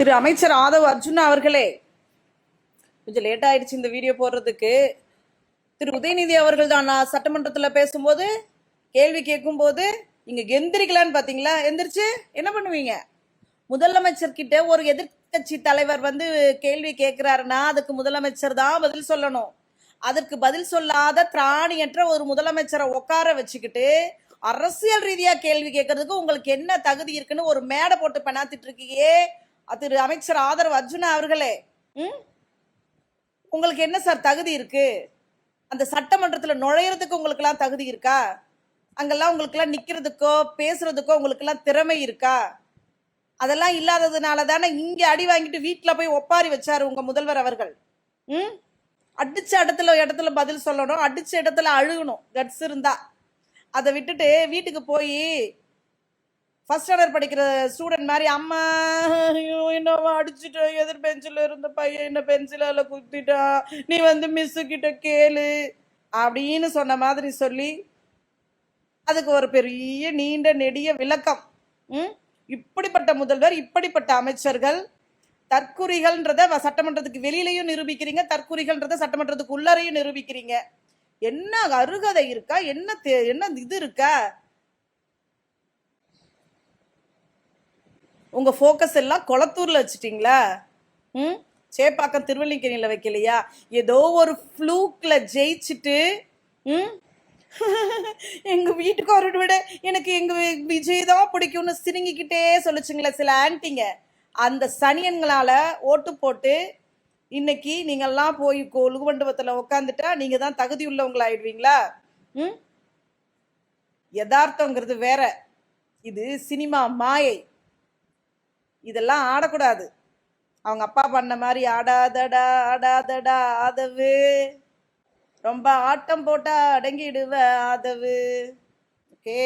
திரு அமைச்சர் ஆதவ் அர்ஜுனா அவர்களே, கொஞ்சம் லேட் ஆயிடுச்சு இந்த வீடியோ போடுறதுக்கு. திரு உதயநிதி அவர்கள் தான் நான் சட்டமன்றத்தில் பேசும்போது கேள்வி கேட்கும் போது இங்க எந்திரிக்கலான்னு பாத்தீங்களா? எந்திரிச்சு என்ன பண்ணுவீங்க? முதலமைச்சர் கிட்ட ஒரு எதிர்கட்சி தலைவர் கேள்வி கேட்கிறாருன்னா அதுக்கு முதலமைச்சர் தான் பதில் சொல்லணும். அதற்கு பதில் சொல்லாத திராணியற்ற ஒரு முதலமைச்சரை உட்கார வச்சுக்கிட்டு அரசியல் ரீதியா கேள்வி கேட்கறதுக்கு உங்களுக்கு என்ன தகுதி இருக்குன்னு ஒரு மேடை போட்டு பெணாத்திட்டு இருக்கீங்க திரு அமைச்சர் ஆதரவு அர்ஜுனா அவர்களே. உங்களுக்கு என்ன சார் தகுதி இருக்கு? அந்த சட்டமன்றத்தில் நுழையிறதுக்கு உங்களுக்கு எல்லாம் தகுதி இருக்கா? அங்கெல்லாம் உங்களுக்கு எல்லாம் நிக்கிறதுக்கோ பேசுறதுக்கோ உங்களுக்கு எல்லாம் திறமை இருக்கா? அதெல்லாம் இல்லாததுனால தானே இங்க அடி வாங்கிட்டு வீட்டுல போய் ஒப்பாரி வச்சாரு உங்க முதல்வர் அவர்கள். அடிச்ச இடத்துல பதில் சொல்லணும், அடிச்ச இடத்துல அழுகணும் கட்ஸ் இருந்தா. அதை விட்டுட்டு வீட்டுக்கு போய் ஃபர்ஸ்ட் ஸ்டாண்டர்ட் படிக்கிற ஸ்டூடெண்ட் மாதிரி அம்மா என்னவா அடிச்சுட்டோம், எதிர் பெஞ்சில் இருந்த பையன் என்ன பென்சிலால குத்திட்டா, நீ மிஸ்ஸு கிட்ட கேளு அப்படின்னு சொன்ன மாதிரி சொல்லி அதுக்கு ஒரு பெரிய நீண்ட நெடிய விளக்கம். இப்படிப்பட்ட முதல்வர், இப்படிப்பட்ட அமைச்சர்கள் தற்குறிகள்ன்றத சட்டமன்றத்துக்கு வெளியிலையும் நிரூபிக்கிறீங்க, தற்குறிகள்ன்றத சட்டமன்றத்துக்கு உள்ளரையும் நிரூபிக்கிறீங்க. என்ன அருகதை இருக்கா? என்ன இது இருக்கா? உங்க போக்கஸ் எல்லாம் கொளத்தூர்ல வச்சுட்டீங்களா? சேப்பாக்கம் திருவள்ளிக்கேணியில வைக்கலையா? ஏதோ ஒரு ஃப்ளூக்ல ஜெயிச்சுட்டு எங்க வீட்டுக்காரரை விட எனக்கு எங்க விஜய் தான் பிடிக்கும்னு சிரிங்கிக்கிட்டே சொல்லுச்சுங்களே சில ஆன்டிங்க. அந்த சனியன்களால ஓட்டு போட்டு இன்னைக்கு நீங்கெல்லாம் போய் கொழுகு மண்டபத்துல உட்காந்துட்டா நீங்க தான் தகுதி உள்ளவங்களாயிடுவீங்களா? யதார்த்தங்கிறது வேற, இது சினிமா மாயை. இதெல்லாம் ஆடக்கூடாது. அவங்க அப்பா பண்ண மாதிரி ஆடாதடா ஆடாதடா ஆதவு, ரொம்ப ஆட்டம் போட்டா அடங்கிடுவ ஆதவு. ஓகே.